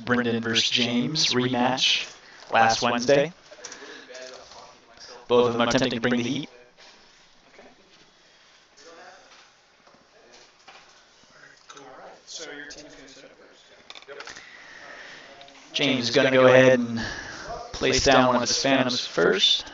Brendan versus James rematch last Wednesday. Both of them are attempting to bring the heat. So your team's going to set up first. Yep. James is going to go ahead and place down one of his Phantoms first.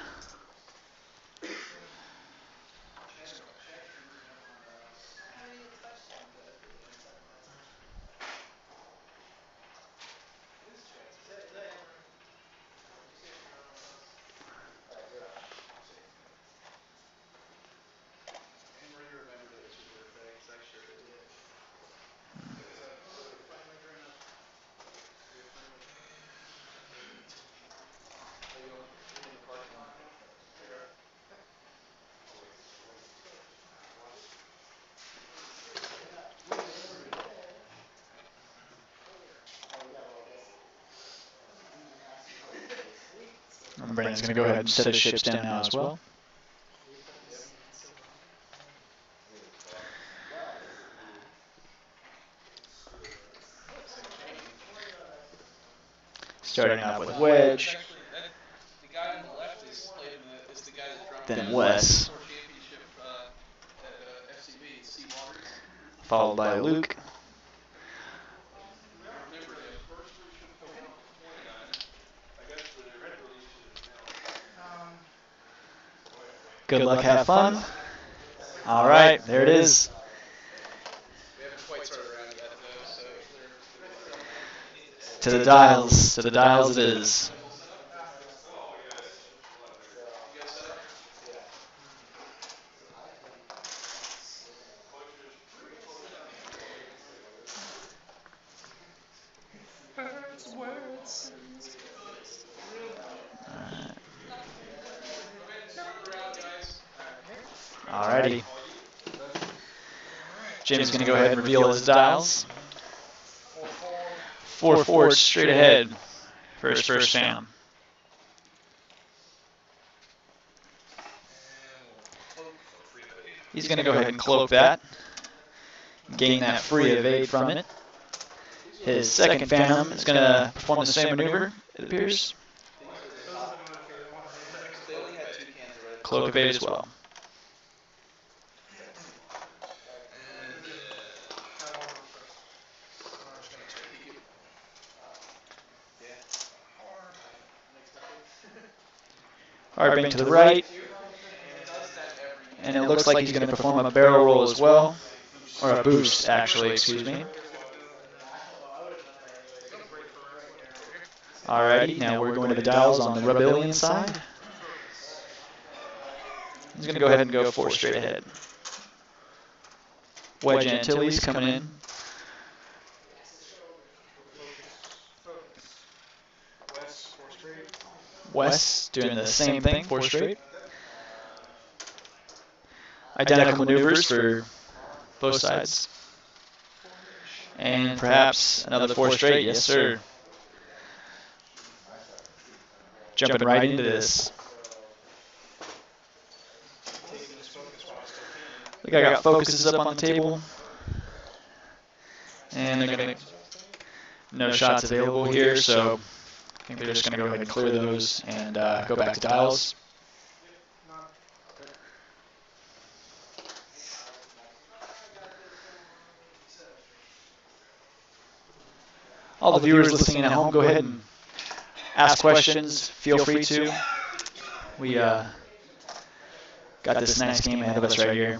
And Brandon's going to go ahead and set his ships down now as well. Starting off with Wedge. The guy on the left is the guy that dropped Then Wes. Followed by Luke. Good luck, have fun. All right, there it is. We haven't quite started around yet, though, so To the dials it is. Alrighty. Jim's going to go ahead and reveal his dials. 4 forward straight ahead for his first Phantom. He's going to go ahead and cloak that. Gain that free evade from it. His second Phantom is going to perform the same maneuver, it appears. Cloak evade as well. Hard bank to the right. And it looks like he's going to perform a barrel roll as well. Or a boost, actually, excuse me. Alrighty, now we're going to the dials on the Rebellion side. He's going to go ahead and go 4 straight ahead. Wedge Antilles coming in. Wes doing the same thing, 4 straight. Identical maneuvers for both sides. And perhaps another 4 straight, yes sir. Jumping right into this. Look, I got focuses up on the table. And they're going to, no shots available here, so I think they're just going to go ahead and clear those and go back to dials. All the viewers listening at home, go ahead and ask questions. Feel free to. We got this nice game ahead of us right here.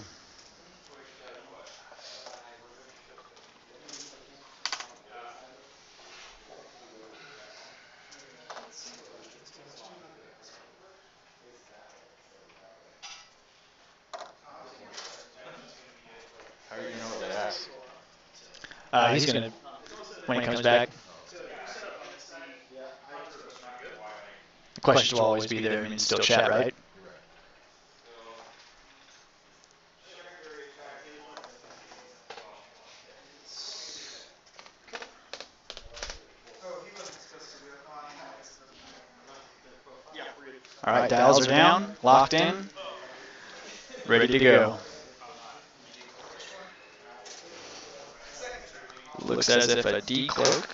How do you know what they ask? He's going to, when he comes back. The questions will always be there. I mean, still chat, right? All right, dials are down, locked in, ready to go. Looks as if a decloak.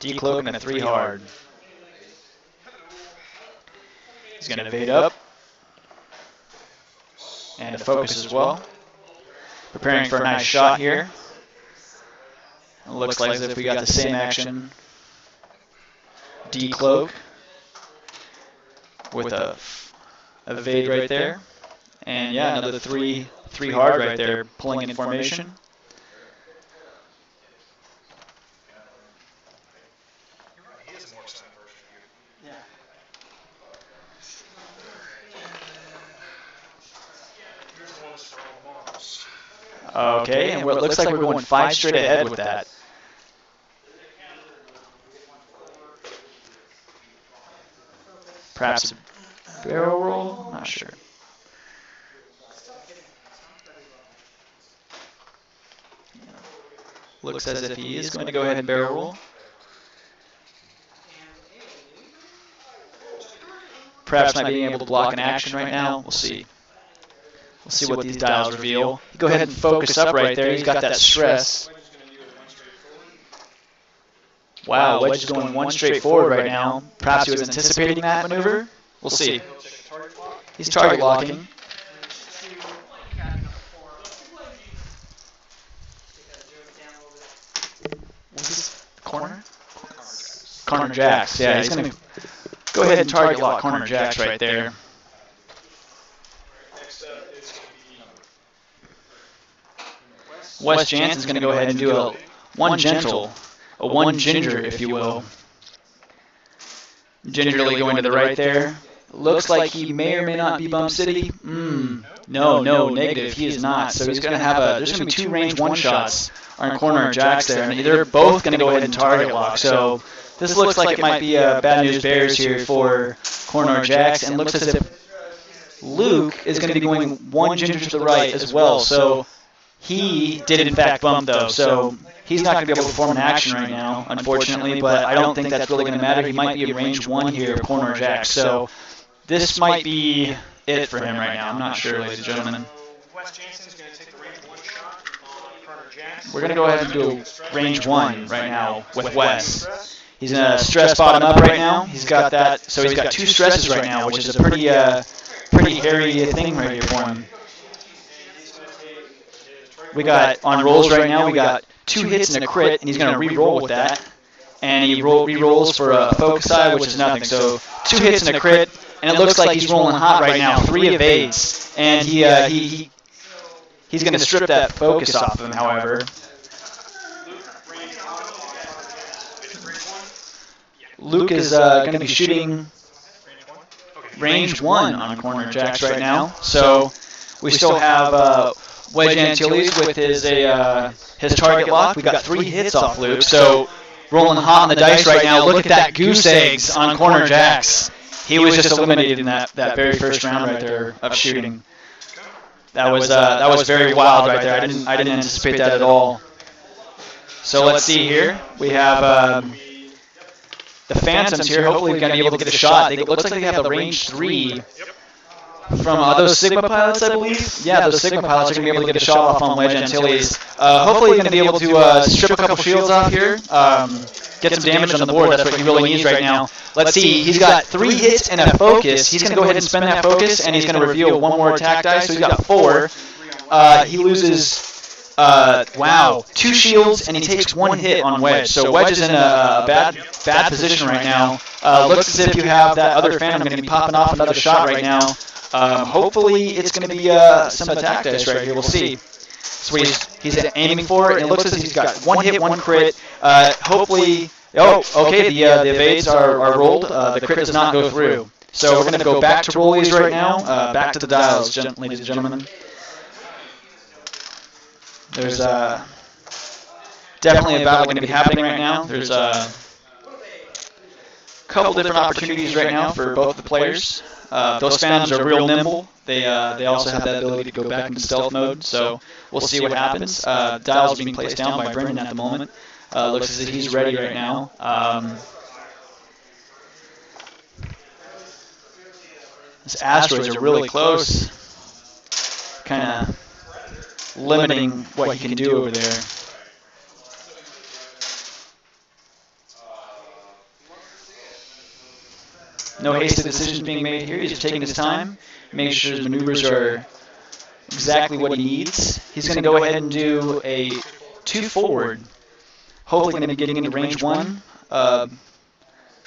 decloak and a 3 hard. He's going to evade up. And a focus as well. Preparing for a nice shot here. It looks like as if we got the same action. Decloak with a evade right there. And yeah, another 3 hard right there, pulling in formation. Okay, and it looks like we're going 5 straight ahead with that. Perhaps a barrel roll? Not sure. Looks as if he is going to go ahead and barrel roll. Perhaps not being able to block an action right now. We'll see. We'll see what these dials reveal. Go ahead and focus up right there. He's got that stress. Wow, Wedge is going 1 straight forward right now. Perhaps he was anticipating that maneuver. We'll see. He's target locking. What's this? Corner? Corner jacks. Yeah, he's going to go ahead and target lock corner jacks right there. Wes Jansen's going to go ahead and do a 1 gentle, a 1 ginger, if you will. Gingerly going to the right there. Looks like he may or may not be Bum City. No, negative. He is not. So he's going to have there's going to be 2 range 1 shots on corner jacks there, and they're both going to go ahead and target lock. So this looks like it might be bad news bears here for corner jacks, and looks as if Luke is going to be going 1 ginger to the right as well. So he did in fact bump though, so he's not going to be able to perform an action right now, unfortunately, but I don't think that's really going to matter. He might be in range 1 here, corner jack, so this might be it for him right now. I'm not sure, ladies and gentlemen. Wes Jansen's going to take the range 1 shot on corner jacks. We're going to go ahead and do range 1 right now with Wes. He's in a stress bottom up right now. He's got that, so he's got 2 stresses right now, which is a pretty hairy thing right here for him. We got, on rolls right now, we got 2 hits and a crit, and he's going to re-roll with that. And he re-rolls for a focus eye, which is nothing. So 2 hits and a crit, and it looks like he's rolling hot right now, 3 evades. And he's going to strip that focus off of him, however. Luke is going to be shooting range 1 on corner jacks right now. So we still have Wedge Antilles with his target lock. We got 3 hits off Luke, so rolling hot on the dice right now. Look at that goose eggs on corner jacks. He was just eliminated in that very first round right there of shooting. That was very wild right there. I didn't anticipate that at all. So let's see here. We have the Phantoms here. Hopefully we're going to be able to get a shot. It looks like they have a range 3. From those Sigma pilots, I believe. Yeah, those Sigma pilots are going to be able to get a shot off on Wedge Antilles. Hopefully, he's going to be able to strip a couple shields off here, get some damage on the board. That's what he really needs right now. Let's see. He's got 3 hits and a focus. He's going to go ahead and spend that focus, and he's going to reveal 1 more attack die. So he's got 4. He loses, 2 shields, and he takes 1 hit on Wedge. So Wedge is in a bad position right now. Looks as if you have that other Phantom going to be popping off another shot right now. Hopefully it's going to be some attack dice right here. We'll see. So he's aiming for it, and it looks as if he's got 1 hit, 1 crit. Hopefully, okay, the evades are rolled. The crit does not go through. So we're going to go back to rollies right now. Back to the dials, ladies and gentlemen. There's definitely a battle going to be happening right now. There's a couple different opportunities right now for both the players. Those Phantoms are real nimble. They also have that ability to go back into stealth mode, so we'll see what happens. Dials are being placed down by Brendan at the moment. Looks as if he's ready right now. These asteroids are really close, kind of limiting what he can do over there. No hasty decisions being made here. He's taking his time, making sure his maneuvers are exactly what he needs. He's going to go ahead and do a 2 forward. Hopefully going to be getting into range 1.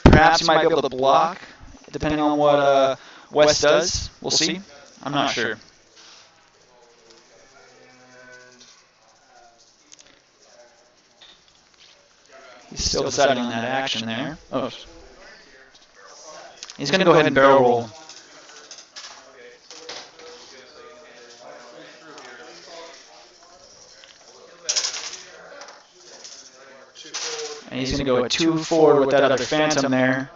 Perhaps he might be able to block, depending on what West does. We'll see. I'm not sure. He's still deciding on that action there. Oh. He's going to go ahead and barrel roll. And he's going to go a 2 forward with that other Phantom there.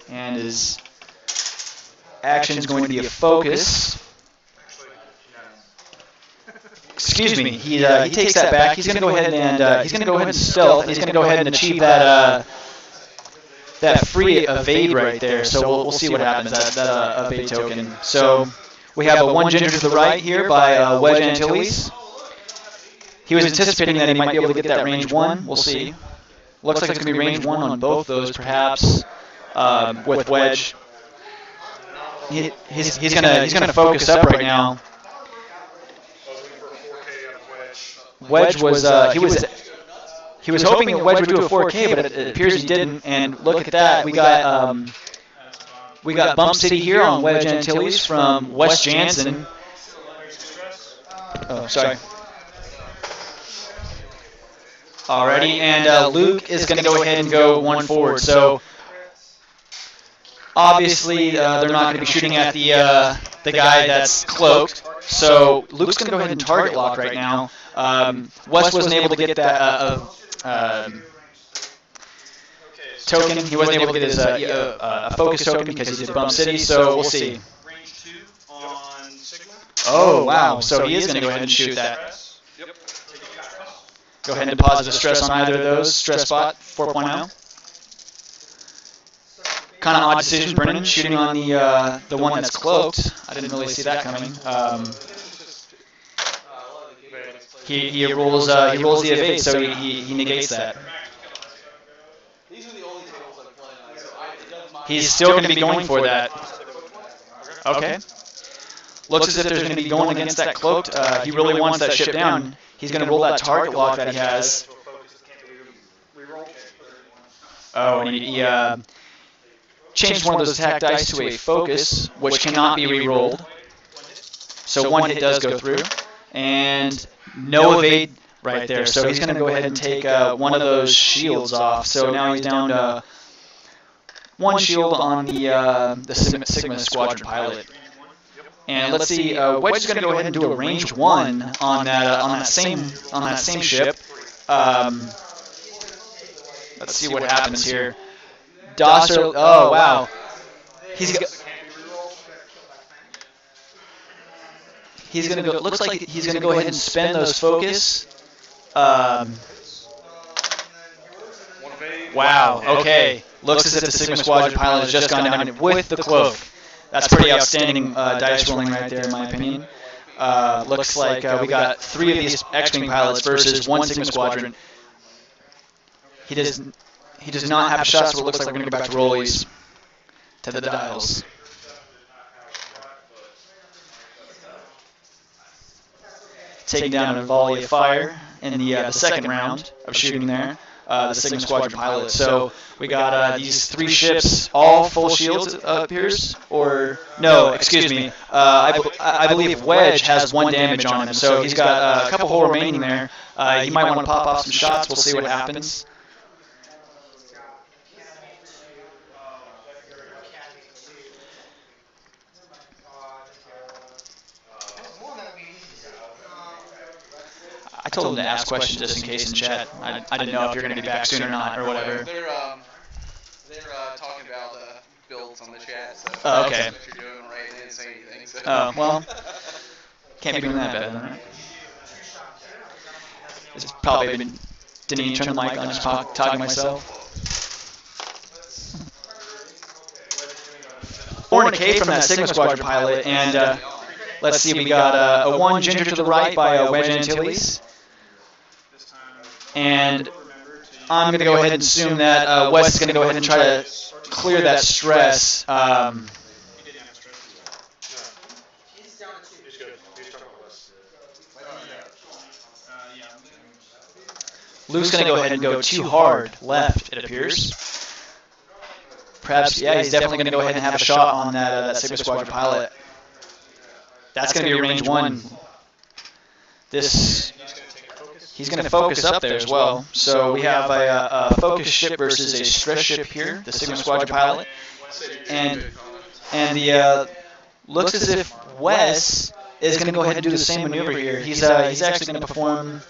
And his action is going to be a focus. Excuse me. He takes that back. He's going to go ahead and stealth. And he's going to go ahead and achieve that that free evade right there. So we'll see what happens. That evade token. So we have a 1 ginger to the right here by Wedge Antilles. He was anticipating that he might be able to get that range 1. We'll see. Looks like it's going to be range 1 on both those, perhaps. With Wedge, he's gonna focus up right now. Wedge was he was hoping that Wedge would do a 4K, but it appears he didn't. And look at that, we got Bump City here on Wedge Antilles from Wes Jansen. Oh, sorry. Alrighty, and Luke is going to go ahead and go 1 forward. So obviously, they're not going to be shooting at the guy that's cloaked. So Luke's going to go ahead and target lock right now. Wes wasn't able to get that token. He wasn't able to get his focus token because he did Bump City. So we'll see. Range 2 on Sigma. Oh, wow. So he is going to go ahead and shoot that. Go ahead and deposit a stress on either of those. Stress spot, 4.0. Kind of odd decision, Brennan, shooting on the one that's cloaked. I didn't really see that coming. He rolls the evade, so he negates that. He's still going to be going for that. Okay. Looks as if there's going to be going against that cloaked. He really wants that ship down. He's going to roll that target lock that he has. Oh, and he changed one of those attack dice to a focus, which cannot be re-rolled. So 1 hit does go through. And no evade right there. So he's going to go ahead and take one of those shields off. So now he's down to 1 shield on the Sigma Squadron pilot. And let's see, Wedge is going to go ahead and do a range 1 on that same ship. Let's see what happens here. Dosser, oh wow, he's going to go. Looks like he's going to go ahead and spend those focus. Wow. Okay. Looks as if the Sigma Squadron pilot has just gone down with the cloak. That's pretty outstanding dice rolling right there, in my opinion. Looks like we got 3 of these X-Wing pilots versus 1 Sigma Squadron. He does not have shots, so it looks like we're going to go back to rollies, to the dials. Taking down a volley of fire in the second round of shooting there. The Sigma Squadron pilot. So we got these 3 ships, all full shields, appears, or no, excuse me. I believe Wedge has 1 damage on him, so he's got a couple hull remaining there. He might want to pop off some shots. We'll see what happens. I told him to ask questions just in case in chat. I didn't know if you're going to be back soon or not, or whatever. They're talking about builds on the chat. So oh, okay. That's what you're doing, right? They didn't say anything. So. Oh, well, can't be doing that bad, right? It's probably been, didn't even turn the mic on, just talking myself. 400K from that Sigma Squadron pilot, and Let's see, we got a 1 Ginger to the right by Wedge Antilles. And I'm going to go ahead and assume that Wes is going to go ahead and try to clear that stress. Luke's going to go ahead and go too hard left, it appears. Perhaps, yeah, he's definitely going to go ahead and have a shot on that Sigma Squadron pilot. That's going to be a range 1. He's going to focus up there as well. So we have a focus ship versus a stress ship here, the Sigma Squadron pilot. And the looks as if Wes is going to go ahead and do the same maneuver here. He's actually going to perform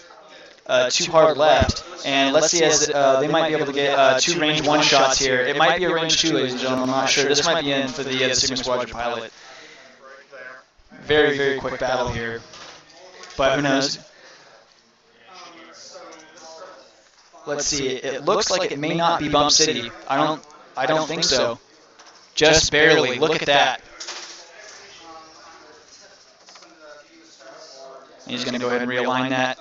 too hard left, and let's see as they might be able to get 2 range 1 shots here. It might be a range 2, ladies and gentlemen. I'm not sure. This might be in for the Sigma Squadron pilot. Very, very quick battle here, but who knows? Let's see. It looks like it may not be Bump City. I don't think so. Just barely. Look at that. He's going to go ahead and realign that.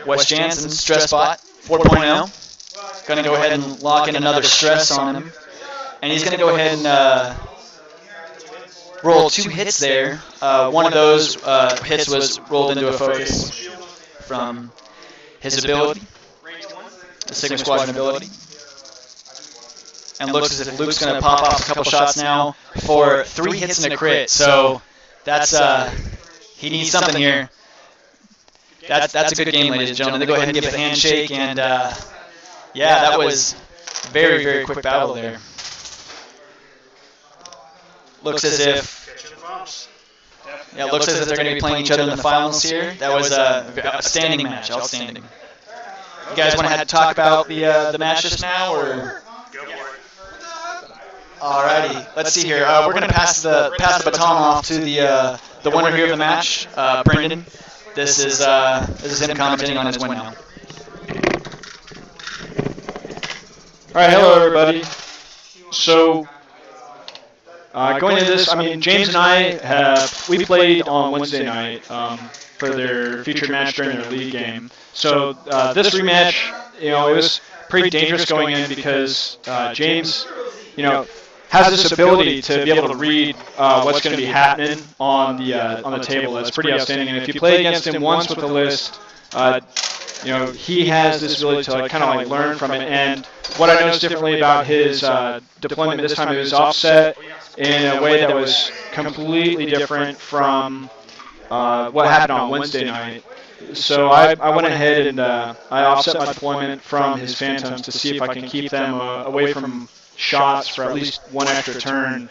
Wes Jansen, stress bot, 4.0. Going to go ahead and lock in another stress on him. And he's going to go ahead and roll 2 hits there. One of those hits was rolled into a focus from his ability, the Sigma Squadron ability. And looks as if Luke's going to pop off a couple shots now for 3 hits and a crit. So that's he needs something here. That's a good game, ladies and gentlemen. They go ahead and give a handshake, and yeah, that was very, very quick battle there. Looks as if they're going to be playing each other in the finals here. That was a standing match, outstanding. You guys want to talk about the match just now, or? Alrighty, let's see here. We're going to pass the baton off to the winner here of the match, Brendan. This is him commenting on his win now. All right, hello everybody. So going into this, I mean, James and I we played on Wednesday night for their featured match during their league game. So this rematch, it was pretty dangerous going in because James, has this ability to be able to read what's going to be happening on the table. That's pretty outstanding. And if you play against him once with the list, he has this ability to kind of learn from it. And what I noticed differently about his deployment this time, it was offset in a way that was completely different from what happened on Wednesday night. So I went ahead and I offset my deployment from his Phantoms to see if I can keep them away from shots for at least 1 extra turn,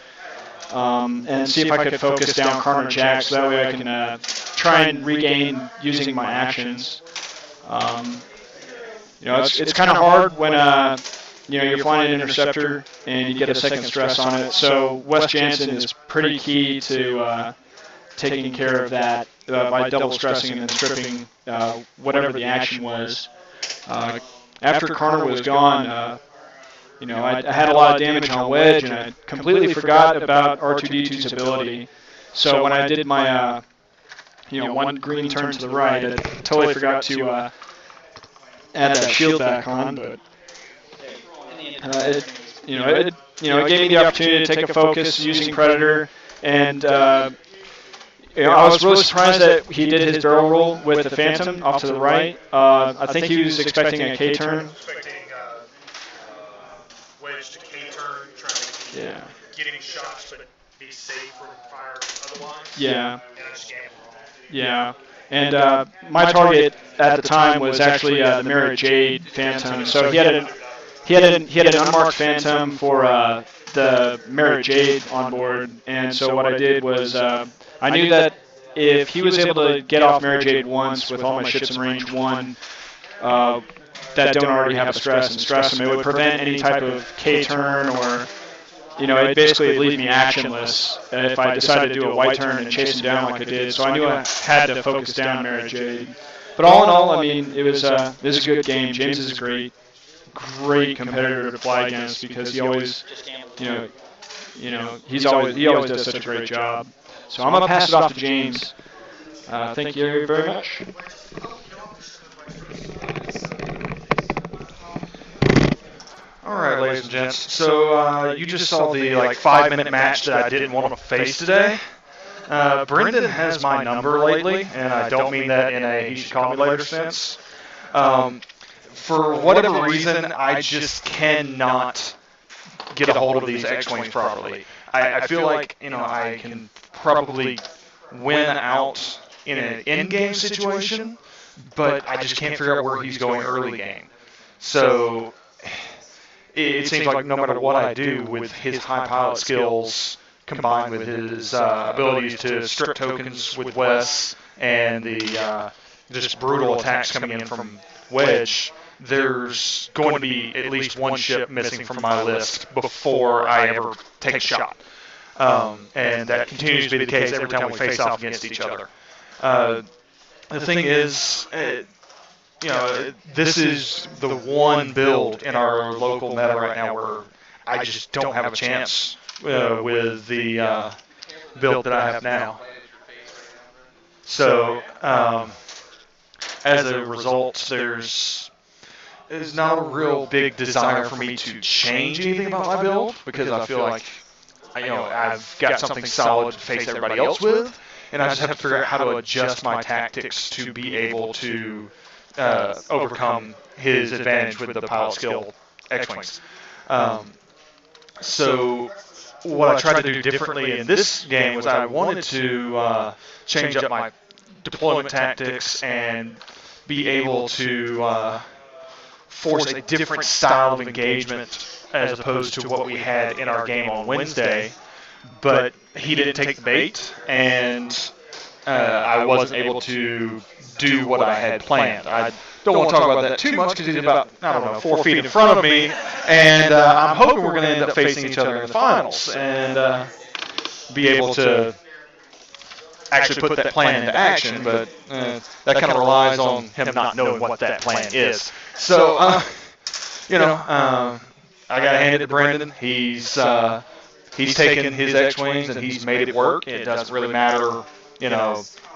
and see if I could focus down Karner Jack, so that way I can try and regain using my actions. It's kind of hard when you're flying an interceptor and you get a second stress on it. So Wes Jansen is pretty key to taking care of that by double stressing and then stripping whatever the action was. After Karner was gone, I had a lot of damage on Wedge, and I completely forgot about R2-D2's ability. So when I did my, 1 green turn to the right, I totally forgot to add that shield back on. But it gave me the opportunity to take a focus using Predator, and I was really surprised that he did his barrel roll with the Phantom off to the right. I think he was expecting a K turn. Yeah. Getting shots, but be safe from fire otherwise. Yeah. Yeah. And my target at the time was actually the Mara Jade Phantom. So he had an unmarked Phantom for the Mara Jade on board. And so what I did was I knew that if he was able to get off Mara Jade once with all my ships in range 1, that don't already have a stress and stress them, it would prevent any type of K turn or. It basically leave me actionless if I decided to do a white turn and chase him down like I did. So I knew I had to focus down Mara Jade. But all in all, I mean, it was a good game. James is a great competitor to play against because he always, he always does such a great job. So I'm gonna pass it off to James. Thank you very much. All right, ladies and gents. So you just saw the 5-minute match that I didn't want to face today. Brendan has my number lately, and I don't mean that in a he should call me later sense. For whatever reason, I just cannot get a hold of these X-Wings properly. I feel like I can probably win out in an in-game situation, but I just can't figure out where he's going early game. So it seems like no matter what I do with his high pilot skills combined with his abilities to strip tokens with Wes and the just brutal attacks coming in from Wedge, there's going to be at least one ship missing from my list before I ever take a shot. And that continues to be the case every time we face off against each other. The thing is, this is the one build in our local meta right now where I just don't have a chance with the build that I have now. So, as a result, there's not a real big desire for me to change anything about my build because I feel like I've got something solid to face everybody else with, and I just have to figure out how to adjust my tactics to be able to overcome his advantage with the pilot skill X-Wings. So what I tried to do differently in this game was I wanted to change up my deployment tactics and be able to force a different style of engagement as opposed to what we had in our game on Wednesday. But he didn't take the bait, and I wasn't able to do what I had planned. I don't want to talk about that too much because he's about, 4 feet in front of me, and I'm hoping we're going to end up facing each other in the finals and be able to actually put that plan into action, but that kind of relies on him not knowing what that plan is. So, I got to hand it to Brendan. He's taken his X-Wings and he's made it work. It doesn't really matter,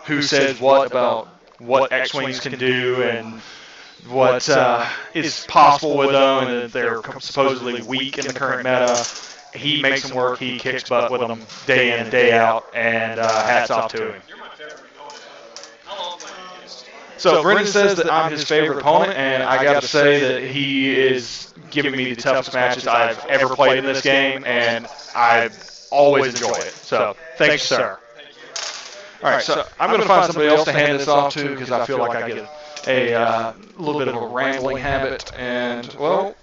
who says what about what X-Wings can do and what is possible with them, and that they're supposedly weak in the current meta. He makes them work. He kicks butt with them day in and day out, and hats off to him. So Brendan says that I'm his favorite opponent, and I got to say that he is giving me the toughest matches I've ever played in this game, and I always enjoy it. So thanks, sir. All right, so I'm going to find somebody else to hand this off to because I feel like I get a little bit of a rambling habit, and, well,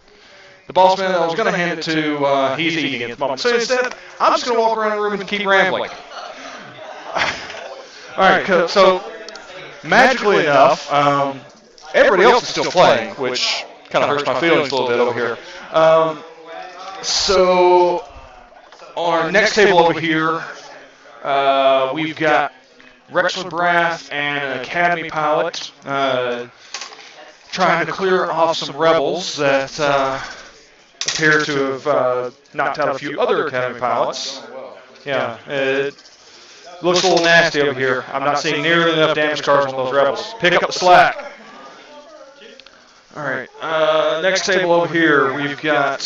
the boss man that I was going to hand it to, he's eating at the moment. So instead, I'm just going to walk around the room and keep rambling. All right, so magically enough, everybody else is still playing, which kind of hurts my feelings a little bit over here. So on our next table over here, we've got Rexler Brath and an Academy pilot trying to clear off some rebels that appear to have knocked out a few other Academy pilots. Yeah, it looks a little nasty over here. I'm not seeing nearly enough damage cards on those rebels. Pick up the slack. All right, next table over here, we've got